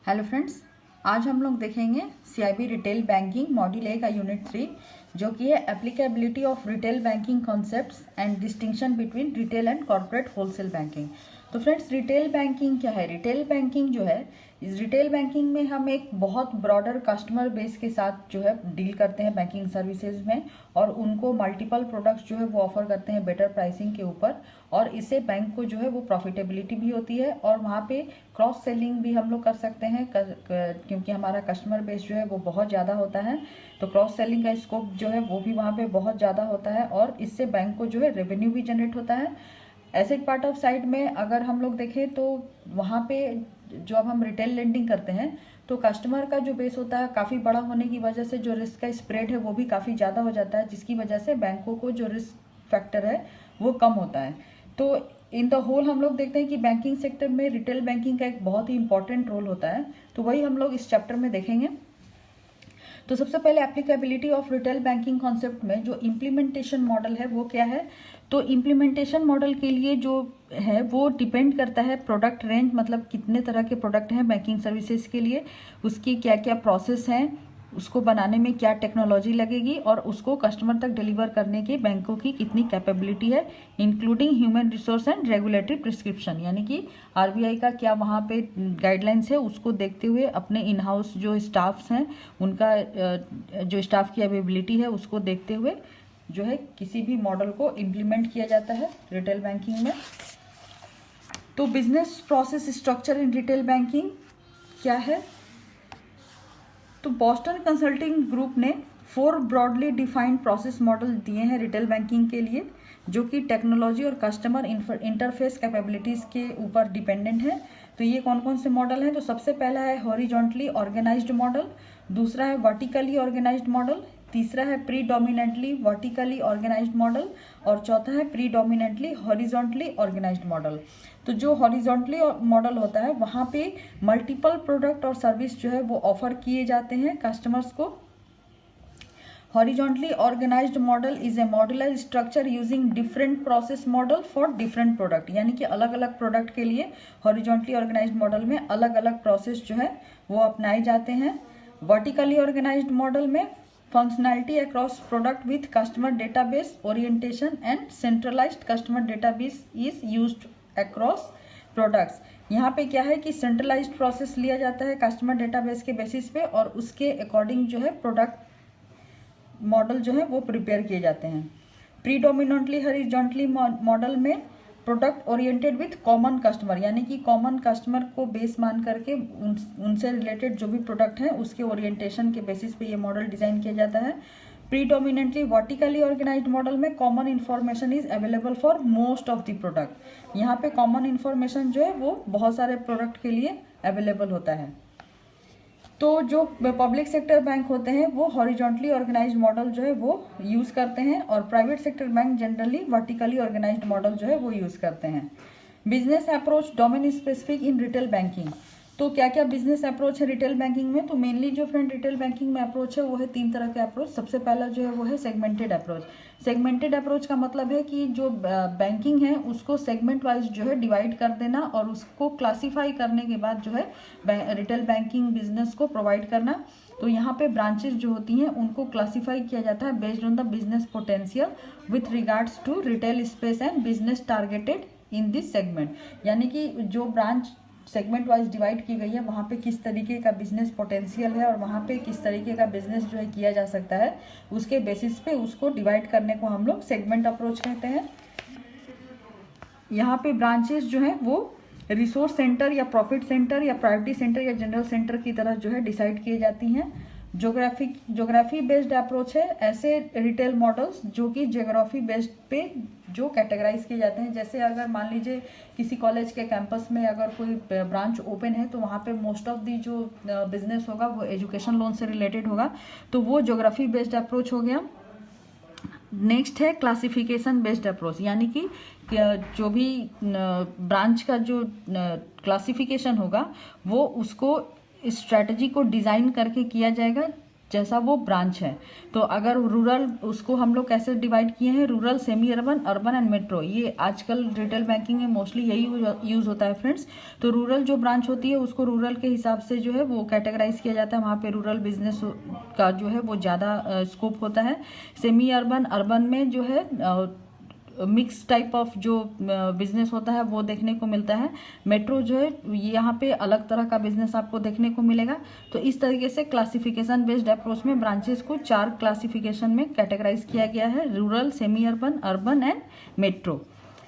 Hello friends, आज हम लोग देखेंगे CIB retail banking module A का यूनिट 3 जो कि है applicability of retail banking concepts and distinction between retail and corporate wholesale banking. तो फ्रेंड्स, रिटेल बैंकिंग क्या है? रिटेल बैंकिंग जो है, इस रिटेल बैंकिंग में हम एक बहुत ब्रॉडर कस्टमर बेस के साथ जो है डील करते हैं बैंकिंग सर्विसेज में, और उनको मल्टीपल प्रोडक्ट्स जो है वो ऑफर करते हैं बेटर प्राइसिंग के ऊपर, और इससे बैंक को जो है वो प्रॉफिटेबिलिटी भी होती है और वहाँ पे क्रॉस सेलिंग भी हम लोग कर सकते हैं क्योंकि हमारा कस्टमर बेस जो है वो बहुत ज़्यादा होता है। तो क्रॉस सेलिंग का स्कोप जो है वो भी वहाँ पे बहुत ज़्यादा होता है और इससे बैंक को जो है रेवेन्यू भी जनरेट होता है। एसेट पार्ट ऑफ साइड में अगर हम लोग देखें तो वहाँ पे जो अब हम रिटेल लेंडिंग करते हैं तो कस्टमर का जो बेस होता है काफ़ी बड़ा होने की वजह से जो रिस्क का स्प्रेड है वो भी काफ़ी ज़्यादा हो जाता है, जिसकी वजह से बैंकों को जो रिस्क फैक्टर है वो कम होता है। तो इन द होल हम लोग देखते हैं कि बैंकिंग सेक्टर में रिटेल बैंकिंग का एक बहुत ही इंपॉर्टेंट रोल होता है, तो वही हम लोग इस चैप्टर में देखेंगे। तो सबसे पहले applicability of retail banking concept में जो इम्प्लीमेंटेशन मॉडल है वो क्या है? तो इम्प्लीमेंटेशन मॉडल के लिए जो है वो डिपेंड करता है प्रोडक्ट रेंज, मतलब कितने तरह के प्रोडक्ट हैं बैंकिंग सर्विसेज के लिए, उसकी क्या क्या प्रोसेस हैं, उसको बनाने में क्या टेक्नोलॉजी लगेगी और उसको कस्टमर तक डिलीवर करने की बैंकों की कितनी कैपेबिलिटी है, including human resource and regulatory prescription, यानी कि आरबीआई का क्या वहाँ पे गाइडलाइंस है उसको देखते हुए अपने इन हाउस जो स्टाफ्स हैं उनका जो स्टाफ की अवेलेबिलिटी है उसको देखते हुए जो है किसी भी मॉडल को इम्प्लीमेंट किया जाता है रिटेल बैंकिंग में। तो business process structure in retail banking क्या है? तो बॉस्टन कंसल्टिंग ग्रुप ने 4 ब्रॉडली डिफाइंड प्रोसेस मॉडल दिए हैं रिटेल बैंकिंग के लिए, जो कि टेक्नोलॉजी और कस्टमर इंटरफेस कैपेबिलिटीज़ के ऊपर डिपेंडेंट है। तो ये कौन कौन से मॉडल हैं? तो सबसे पहला है हॉरिजॉन्टली ऑर्गेनाइज्ड मॉडल, दूसरा है वर्टिकली ऑर्गेनाइज्ड मॉडल, तीसरा है प्रीडोमिनेंटली वर्टिकली ऑर्गेनाइज्ड मॉडल, और चौथा है प्रीडोमिनेंटली हॉरिजॉन्टली ऑर्गेनाइज्ड मॉडल। तो जो हॉरिजॉन्टली मॉडल होता है वहाँ पे मल्टीपल प्रोडक्ट और सर्विस जो है वो ऑफर किए जाते हैं कस्टमर्स को। Horizontally organised model is a modular structure using different process model for different product, यानी कि अलग अलग प्रोडक्ट के लिए हॉरिजॉन्टली ऑर्गेनाइज्ड मॉडल में अलग अलग प्रोसेस जो है वो अपनाए जाते हैं। वर्टिकली ऑर्गेनाइज्ड मॉडल में functionality across product with customer database orientation and centralised customer database is used across products. यहाँ पे क्या है कि सेंट्रलाइज्ड प्रोसेस लिया जाता है कस्टमर डेटाबेस के बेसिस पे और उसके अकॉर्डिंग जो है प्रोडक्ट मॉडल जो है वो प्रिपेयर किए जाते हैं। प्रीडोमिनेंटली हॉरिजॉन्टली मॉडल में product oriented with common customer, यानी कि कॉमन कस्टमर को बेस मान करके उनसे रिलेटेड जो भी प्रोडक्ट है उसके ओरिएंटेशन के बेसिस पे ये मॉडल डिजाइन किया जाता है। प्रीडोमिनेंटली वर्टिकली ऑर्गेनाइज्ड मॉडल में common information is available for most of the product, यहाँ पे कॉमन इन्फॉर्मेशन जो है वो बहुत सारे प्रोडक्ट के लिए अवेलेबल होता है। तो जो पब्लिक सेक्टर बैंक होते हैं वो हॉरिजॉन्टली ऑर्गेनाइज्ड मॉडल जो है वो यूज़ करते हैं और private sector bank generally vertically organised model जो है वो यूज़ करते हैं। Business approach domain specific in retail banking. तो क्या क्या बिजनेस अप्रोच है रिटेल बैंकिंग में? तो मेनली जो फ्रेंड रिटेल बैंकिंग में अप्रोच है वो है 3 तरह के अप्रोच। सबसे पहला जो है वो है सेगमेंटेड अप्रोच। सेगमेंटेड अप्रोच का मतलब है कि जो बैंकिंग है उसको सेगमेंट वाइज जो है डिवाइड कर देना और उसको क्लासीफाई करने के बाद जो है रिटेल बैंकिंग बिजनेस को प्रोवाइड करना। तो यहाँ पे ब्रांचेस जो होती हैं उनको क्लासीफाई किया जाता है based on the business potential with regards to retail space and business targeted in this segment, यानी कि जो ब्रांच सेगमेंट वाइज डिवाइड की गई है वहाँ पे किस तरीके का बिजनेस पोटेंशियल है और वहाँ पे किस तरीके का बिजनेस जो है किया जा सकता है, उसके बेसिस पे उसको डिवाइड करने को हम लोग सेगमेंट अप्रोच कहते हैं। यहाँ पे ब्रांचेस जो है वो रिसोर्स सेंटर या प्रॉफिट सेंटर या प्रायोरिटी सेंटर या जनरल सेंटर की तरह जो है डिसाइड किए जाती हैं। ज्योग्राफी बेस्ड अप्रोच है ऐसे रिटेल मॉडल्स जो कि ज्योग्राफी बेस्ड पे जो कैटेगराइज किए जाते हैं। जैसे अगर मान लीजिए किसी कॉलेज के कैंपस में अगर कोई ब्रांच ओपन है तो वहाँ पे मोस्ट ऑफ दी जो बिजनेस होगा वो एजुकेशन लोन से रिलेटेड होगा, तो वो ज्योग्राफी बेस्ड अप्रोच हो गया। नेक्स्ट है क्लासिफिकेशन बेस्ड अप्रोच, यानी कि जो भी ब्रांच का जो क्लासिफिकेशन होगा वो उसको स्ट्रैटेजी को डिज़ाइन करके किया जाएगा जैसा वो ब्रांच है। तो अगर रूरल, उसको हम लोग कैसे डिवाइड किए हैं, rural, semi urban, urban and metro. ये आजकल रिटेल बैंकिंग में मोस्टली यही यूज़ होता है फ्रेंड्स। तो रूरल जो ब्रांच होती है उसको रूरल के हिसाब से जो है वो कैटेगराइज किया जाता है, वहाँ पे रूरल बिजनेस का जो है वो ज़्यादा स्कोप होता है। सेमी अर्बन, अर्बन में जो है मिक्स टाइप ऑफ जो बिजनेस होता है वो देखने को मिलता है। मेट्रो जो है यहाँ पे अलग तरह का बिजनेस आपको देखने को मिलेगा। तो इस तरीके से क्लासिफिकेशन बेस्ड अप्रोच में ब्रांचेस को 4 क्लासिफिकेशन में कैटेगराइज किया गया है, rural, semi urban, urban and metro.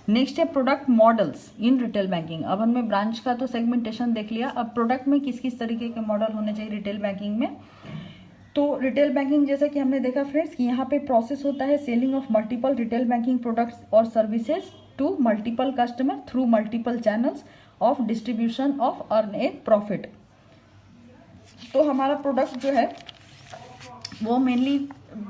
Next है product models in retail banking. अब हमने ब्रांच का तो सेगमेंटेशन देख लिया, अब प्रोडक्ट में किस किस तरीके के मॉडल होने चाहिए रिटेल बैंकिंग में। तो रिटेल बैंकिंग जैसा कि हमने देखा फ्रेंड्स कि यहाँ पे प्रोसेस होता है selling of multiple retail banking products और services to multiple customer through multiple channels of distribution of earn a profit. तो हमारा प्रोडक्ट जो है वो मेनली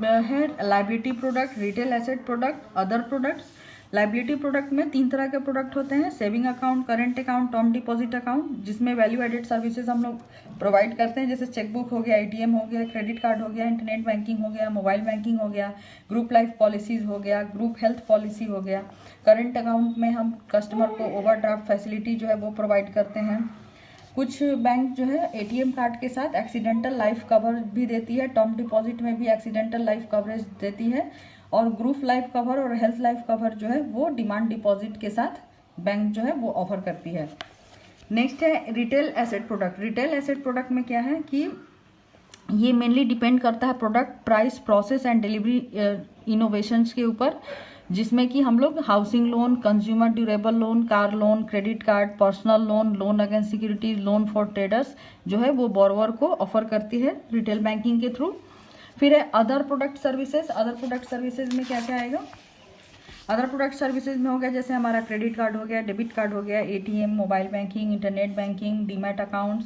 है liability product, retail asset product, other products. Liability product में 3 तरह के प्रोडक्ट होते हैं, saving account, current account, term deposit account, जिसमें वैल्यू एडेड सर्विसेज हम लोग प्रोवाइड करते हैं, जैसे चेकबुक हो गया, एटीएम हो गया, क्रेडिट कार्ड हो गया, इंटरनेट बैंकिंग हो गया, मोबाइल बैंकिंग हो गया, ग्रुप लाइफ पॉलिसीज हो गया, ग्रुप हेल्थ पॉलिसी हो गया। करंट अकाउंट में हम कस्टमर को ओवरड्राफ्ट फैसिलिटी जो है वो प्रोवाइड करते हैं। कुछ बैंक जो है एटीएम कार्ड के साथ एक्सीडेंटल लाइफ कवर भी देती है, टर्म डिपॉजिट में भी एक्सीडेंटल लाइफ कवरेज देती है, और ग्रुप लाइफ कवर और हेल्थ लाइफ कवर जो है वो डिमांड डिपॉजिट के साथ बैंक जो है वो ऑफर करती है। नेक्स्ट है retail asset product. Retail asset product में क्या है कि ये मेनली डिपेंड करता है product price, process and delivery innovations के ऊपर, जिसमें कि हम लोग housing loan, consumer durable loan, car loan, credit card, personal loan, loan against securities, loan for traders जो है वो बोरोवर को ऑफर करती है रिटेल बैंकिंग के थ्रू। फिर है other product services. Other product services में क्या क्या आएगा, अदर प्रोडक्ट सर्विसेज में हो गया जैसे हमारा क्रेडिट कार्ड हो गया, डेबिट कार्ड हो गया, ATM, mobile banking, internet banking, demat accounts,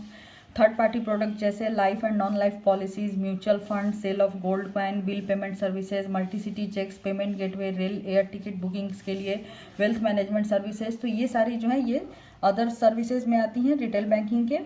third party product जैसे life and non life policies, mutual fund, sale of gold coin, bill payment services, multi city cheques, payment gateway, rail air ticket bookings के लिए, wealth management services. तो ये सारी जो है ये other services में आती हैं रिटेल बैंकिंग के।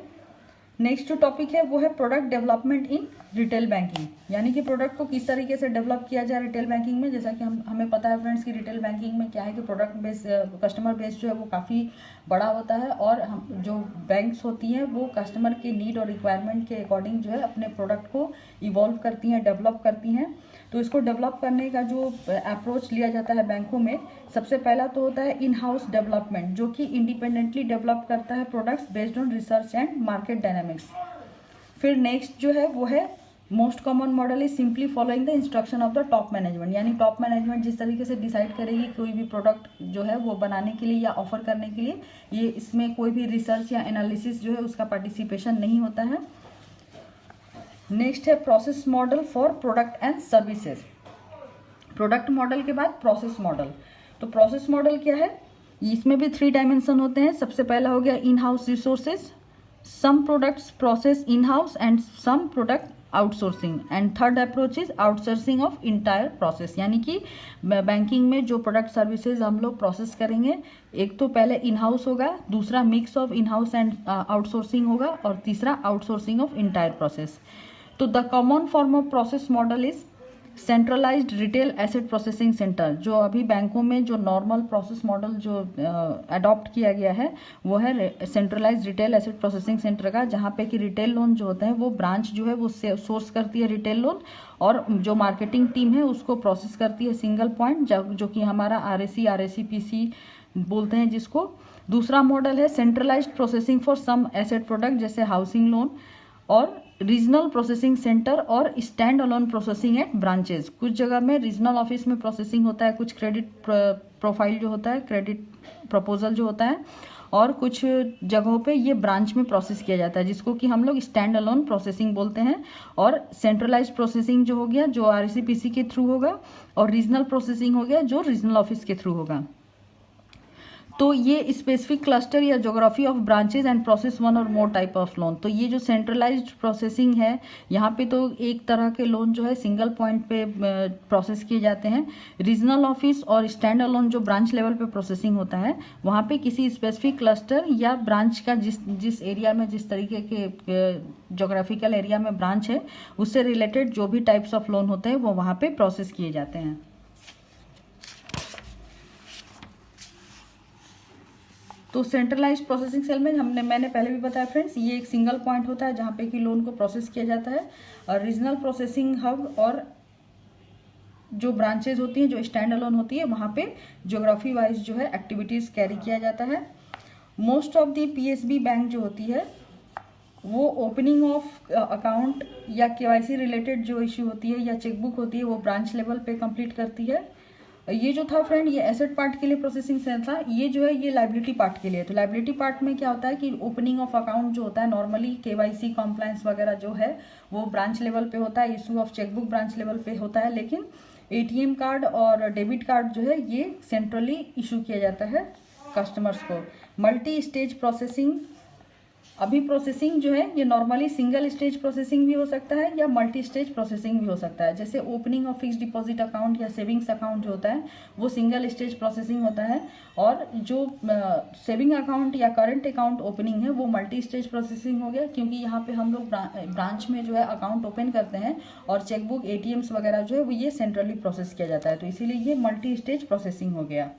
नेक्स्ट जो टॉपिक है वो है product development in retail banking, यानी कि प्रोडक्ट को किस तरीके से डेवलप किया जाए रिटेल बैंकिंग में। जैसा कि हमें पता है फ्रेंड्स कि रिटेल बैंकिंग में क्या है कि प्रोडक्ट बेस, कस्टमर बेस जो है वो काफ़ी बड़ा होता है, और हम जो बैंक्स होती हैं वो कस्टमर के नीड और रिक्वायरमेंट के अकॉर्डिंग जो है अपने प्रोडक्ट को इवॉल्व करती हैं, डेवलप करती हैं। तो इसको डेवलप करने का जो अप्रोच लिया जाता है बैंकों में, सबसे पहला तो होता है इन हाउस डेवलपमेंट, जो कि इंडिपेंडेंटली डेवलप करता है products based on research and market dynamics. फिर नेक्स्ट जो है वो है most common model is simply following the instruction of the top management, यानी टॉप मैनेजमेंट जिस तरीके से डिसाइड करेगी कोई भी प्रोडक्ट जो है वो बनाने के लिए या ऑफर करने के लिए, ये इसमें कोई भी रिसर्च या एनालिसिस जो है उसका पार्टिसिपेशन नहीं होता है। नेक्स्ट है process model for product and services. Product model के बाद प्रोसेस मॉडल। तो प्रोसेस मॉडल क्या है, इसमें भी 3 डायमेंशन होते हैं। सबसे पहला हो गया in house resources, some products process in house and some product outsourcing, and third approach is outsourcing of entire process, यानी कि बैंकिंग में जो प्रोडक्ट सर्विसेज हम लोग प्रोसेस करेंगे, एक तो पहले इन हाउस होगा, दूसरा mix of in house and outsourcing होगा, और तीसरा आउटसोर्सिंग ऑफ इंटायर प्रोसेस। तो the common form of process model is centralised retail asset processing centre. जो अभी बैंकों में जो नॉर्मल प्रोसेस मॉडल जो अडॉप्ट किया गया है वो है centralised retail asset processing centre का, जहाँ पे कि रिटेल लोन जो होते हैं वो ब्रांच जो है वो सोर्स करती है रिटेल लोन, और जो मार्केटिंग टीम है उसको प्रोसेस करती है सिंगल पॉइंट, जो कि हमारा आरएसीपीसी बोलते हैं जिसको। दूसरा मॉडल है centralised processing for some asset product जैसे हाउसिंग लोन, और रीजनल प्रोसेसिंग सेंटर और stand alone processing at branches. कुछ जगह में रीजनल ऑफिस में प्रोसेसिंग होता है, कुछ क्रेडिट प्रोफाइल जो होता है, क्रेडिट प्रपोजल जो होता है, और कुछ जगहों पे ये ब्रांच में प्रोसेस किया जाता है, जिसको कि हम लोग स्टैंड अलोन प्रोसेसिंग बोलते हैं। और सेंट्रलाइज्ड प्रोसेसिंग जो हो गया जो आरएसीपीसी के थ्रू होगा, और रीजनल प्रोसेसिंग हो गया जो रीजनल ऑफिस के थ्रू होगा। तो ये स्पेसिफिक क्लस्टर या geography of branches and process one और मोर टाइप ऑफ लोन। तो ये जो सेंट्रलाइज्ड प्रोसेसिंग है, यहाँ पे तो एक तरह के लोन जो है सिंगल पॉइंट पे प्रोसेस किए जाते हैं। रीजनल ऑफिस और स्टैंड अलोन जो ब्रांच लेवल पे प्रोसेसिंग होता है, वहाँ पे किसी स्पेसिफिक क्लस्टर या ब्रांच का जिस एरिया में, जिस तरीके के ज्योग्राफिकल एरिया में ब्रांच है, उससे रिलेटेड जो भी टाइप्स ऑफ लोन होते हैं वो वहाँ पे प्रोसेस किए जाते हैं। तो सेंट्रलाइज्ड प्रोसेसिंग सेल में मैंने पहले भी बताया फ्रेंड्स, ये एक सिंगल पॉइंट होता है जहाँ पे कि लोन को प्रोसेस किया जाता है। और रीजनल प्रोसेसिंग हब और जो ब्रांचेज होती हैं, जो स्टैंड अलोन होती है, वहाँ पे ज्योग्राफी वाइज जो है एक्टिविटीज़ कैरी किया जाता है। Most of the PSB bank जो होती है वो ओपनिंग ऑफ अकाउंट या केवाईसी रिलेटेड जो इश्यू होती है या चेकबुक होती है वो ब्रांच लेवल पे कंप्लीट करती है। ये जो था फ्रेंड, ये एसेट पार्ट के लिए प्रोसेसिंग सेल था। ये जो है ये लाइबिलिटी पार्ट के लिए। तो लाइबिलिटी पार्ट में क्या होता है कि ओपनिंग ऑफ अकाउंट जो होता है, नॉर्मली केवाईसी कॉम्प्लायंस वगैरह जो है वो ब्रांच लेवल पे होता है, issue of chequebook branch level पे होता है, लेकिन एटीएम कार्ड और डेबिट कार्ड जो है ये सेंट्रली इशू किया जाता है कस्टमर्स को। मल्टी स्टेज प्रोसेसिंग, अभी प्रोसेसिंग जो है ये नॉर्मली सिंगल स्टेज प्रोसेसिंग भी हो सकता है या मल्टी स्टेज प्रोसेसिंग भी हो सकता है। जैसे opening of fix deposit account या सेविंग्स अकाउंट जो होता है वो सिंगल स्टेज प्रोसेसिंग होता है, और जो सेविंग अकाउंट या करंट अकाउंट ओपनिंग है वो मल्टी स्टेज प्रोसेसिंग हो गया, क्योंकि यहाँ पे हम लोग ब्रांच में जो है अकाउंट ओपन करते हैं और चेकबुक, एटीएम्स वगैरह जो है वो ये सेंट्रली प्रोसेस किया जाता है, तो इसीलिए ये मल्टी स्टेज प्रोसेसिंग हो गया।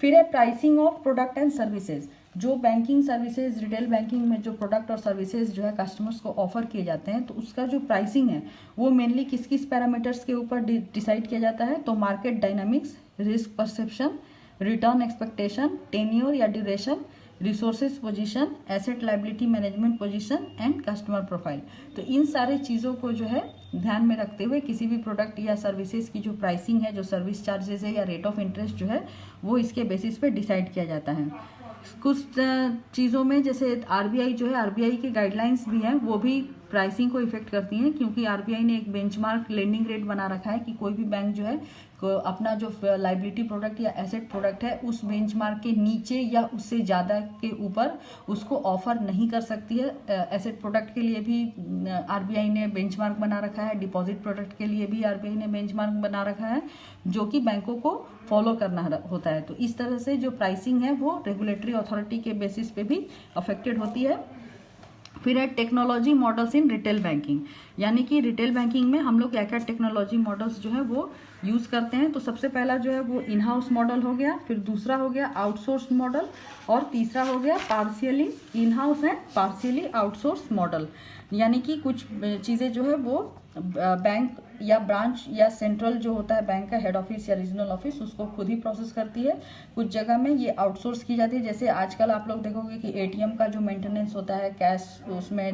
फिर है pricing of product and services. जो बैंकिंग सर्विसेज, रिटेल बैंकिंग में जो प्रोडक्ट और सर्विसेज जो है कस्टमर्स को ऑफर किए जाते हैं, तो उसका जो प्राइसिंग है वो मेनली किस किस पैरामीटर्स के ऊपर डिसाइड किया जाता है। तो market dynamics, risk perception, return expectation, tenure या duration, resources position, asset liability management position and customer profile. तो इन सारे चीज़ों को जो है ध्यान में रखते हुए किसी भी प्रोडक्ट या सर्विसेज की जो प्राइसिंग है, जो सर्विस चार्जेस है या रेट ऑफ इंटरेस्ट जो है वो इसके बेसिस पे डिसाइड किया जाता है। कुछ चीज़ों में जैसे आरबीआई जो है, आरबीआई की गाइडलाइंस भी हैं, वो भी प्राइसिंग को इफेक्ट करती हैं, क्योंकि आरबीआई ने एक बेंचमार्क लेंडिंग रेट बना रखा है कि कोई भी बैंक जो है अपना जो लाइबिलिटी प्रोडक्ट या एसेट प्रोडक्ट है उस बेंचमार्क के नीचे या उससे ज़्यादा के ऊपर उसको ऑफर नहीं कर सकती है। एसेट प्रोडक्ट के लिए भी आरबीआई ने बेंचमार्क बना रखा है, डिपॉजिट प्रोडक्ट के लिए भी आरबीआई ने बेंचमार्क बना रखा है, जो कि बैंकों को फॉलो करना होता है। तो इस तरह से जो प्राइसिंग है वो रेगुलेटरी अथॉरिटी के बेसिस पे भी अफेक्टेड होती है। फिर है technology models in retail banking, यानी कि रिटेल बैंकिंग में हम लोग क्या क्या टेक्नोलॉजी मॉडल्स जो है वो यूज़ करते हैं। तो सबसे पहला जो है वो इन हाउस मॉडल हो गया, फिर दूसरा हो गया आउटसोर्स मॉडल, और तीसरा हो गया partially in house and partially outsource model. यानी कि कुछ चीज़ें जो है वो बैंक या ब्रांच या सेंट्रल जो होता है बैंक का हेड ऑफिस या रीजनल ऑफिस उसको खुद ही प्रोसेस करती है, कुछ जगह में ये आउटसोर्स की जाती है। जैसे आजकल आप लोग देखोगे कि एटीएम का जो मेंटेनेंस होता है, कैश उसमें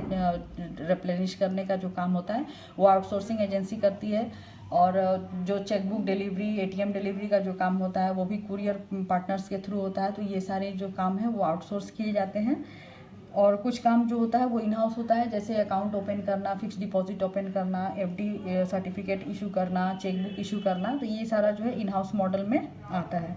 रिप्लेनिश करने का जो काम होता है वो आउटसोर्सिंग एजेंसी करती है, और जो चेकबुक डिलीवरी, एटीएम डिलीवरी का जो काम होता है वो भी कुरियर पार्टनर्स के थ्रू होता है। तो ये सारे जो काम है वो आउटसोर्स किए जाते हैं। और कुछ काम जो होता है वो इन हाउस होता है, जैसे अकाउंट ओपन करना, फिक्स डिपॉजिट ओपन करना, एफडी सर्टिफिकेट इशू करना, चेकबुक इशू करना, तो ये सारा जो है इन हाउस मॉडल में आता है।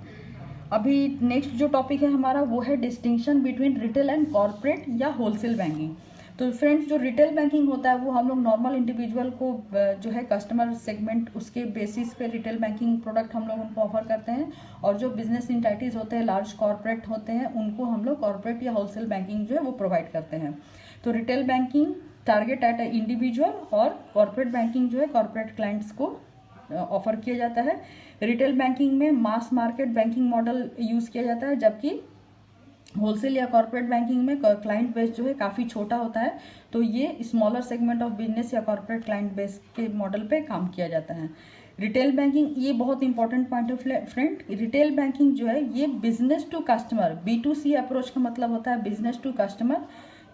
अभी नेक्स्ट जो टॉपिक है हमारा वो है distinction between retail and corporate या होलसेल बैंकिंग। तो फ्रेंड्स, जो रिटेल बैंकिंग होता है वो हम लोग नॉर्मल इंडिविजुअल को जो है कस्टमर सेगमेंट उसके बेसिस पे रिटेल बैंकिंग प्रोडक्ट हम लोग उनको ऑफर करते हैं, और जो बिजनेस इंटाइटीज होते हैं, लार्ज कॉर्पोरेट होते हैं, उनको हम लोग कॉर्पोरेट या होलसेल बैंकिंग जो है वो प्रोवाइड करते हैं। तो retail banking target eight individual, और कॉर्पोरेट बैंकिंग जो है कॉर्पोरेट क्लाइंट्स को ऑफर किया जाता है। रिटेल बैंकिंग में mass market banking model use किया जाता है, जबकि होलसेल या कॉर्पोरेट बैंकिंग में क्लाइंट बेस जो है काफ़ी छोटा होता है, तो ये स्मॉलर सेगमेंट ऑफ बिजनेस या कॉर्पोरेट क्लाइंट बेस के मॉडल पे काम किया जाता है। रिटेल बैंकिंग, ये बहुत important point of friend, retail banking जो है ये business to customer, B2C approach का मतलब होता है बिजनेस टू कस्टमर,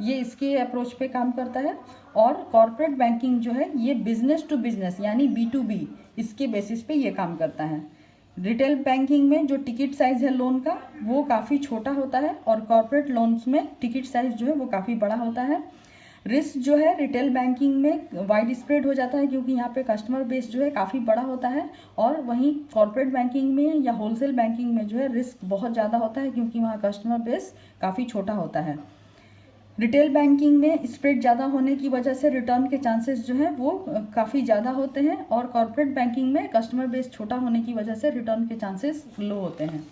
ये इसके अप्रोच पे काम करता है। और कॉर्पोरेट बैंकिंग जो है ये बिजनेस टू बिजनेस यानी B2B इसके बेसिस पे ये काम करता है। रिटेल बैंकिंग में जो टिकट साइज है लोन का वो काफ़ी छोटा होता है, और कॉर्पोरेट लोन्स में टिकट साइज जो है वो काफ़ी बड़ा होता है। रिस्क जो है रिटेल बैंकिंग में वाइड स्प्रेड हो जाता है क्योंकि यहाँ पे कस्टमर बेस जो है काफ़ी बड़ा होता है, और वहीं कॉर्पोरेट बैंकिंग में या होलसेल बैंकिंग में जो है रिस्क बहुत ज़्यादा होता है क्योंकि वहाँ कस्टमर बेस काफ़ी छोटा होता है। रिटेल बैंकिंग में स्प्रेड ज़्यादा होने की वजह से रिटर्न के चांसेस जो है वो काफ़ी ज़्यादा होते हैं, और कॉर्पोरेट बैंकिंग में कस्टमर बेस छोटा होने की वजह से रिटर्न के चांसेस लो होते हैं।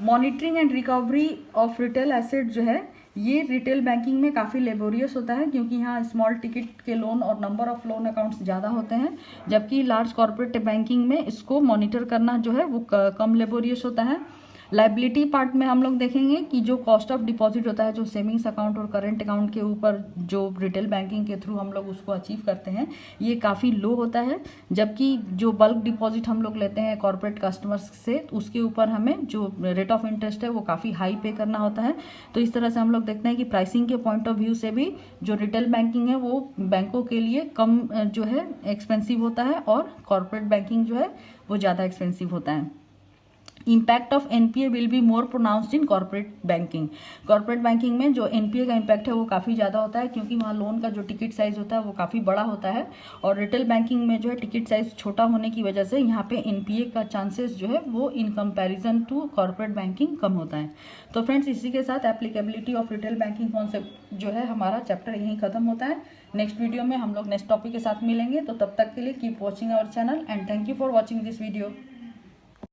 Monitoring and recovery of retail asset जो है ये रिटेल बैंकिंग में काफ़ी लेबोरियस होता है क्योंकि यहाँ स्मॉल टिकट के लोन और नंबर ऑफ लोन अकाउंट्स ज़्यादा होते हैं, जबकि लार्ज कॉर्पोरेट बैंकिंग में इसको मॉनिटर करना जो है वो कम लेबोरियस होता है। लाइबिलिटी पार्ट में हम लोग देखेंगे कि जो कॉस्ट ऑफ डिपॉजिट होता है, जो सेविंग्स अकाउंट और करेंट अकाउंट के ऊपर जो रिटेल बैंकिंग के थ्रू हम लोग उसको अचीव करते हैं, ये काफ़ी लो होता है, जबकि जो बल्क डिपॉजिट हम लोग लेते हैं कॉर्पोरेट कस्टमर्स से उसके ऊपर हमें जो रेट ऑफ इंटरेस्ट है वो काफ़ी हाई पे करना होता है। तो इस तरह से हम लोग देखते हैं कि प्राइसिंग के पॉइंट ऑफ व्यू से भी जो रिटेल बैंकिंग है वो बैंकों के लिए कम जो है एक्सपेंसिव होता है, और कॉर्पोरेट बैंकिंग जो है वो ज़्यादा एक्सपेंसिव होता है। Impact of NPA will be more pronounced in corporate banking. Corporate banking में जो एनपीए का इम्पैक्ट है वो काफ़ी ज़्यादा होता है क्योंकि वहाँ लोन का जो टिकट साइज होता है वो काफ़ी बड़ा होता है, और रिटेल बैंकिंग में जो है टिकट साइज छोटा होने की वजह से यहाँ पे एनपीए का चांसेस जो है वो in comparison to corporate banking कम होता है। तो फ्रेंड्स, इसी के साथ applicability of retail banking concept जो है हमारा चैप्टर यहीं खत्म होता है। नेक्स्ट वीडियो में हम लोग नेक्स्ट टॉपिक के साथ मिलेंगे, तो तब तक के लिए keep watching our channel and thank you for watching this video.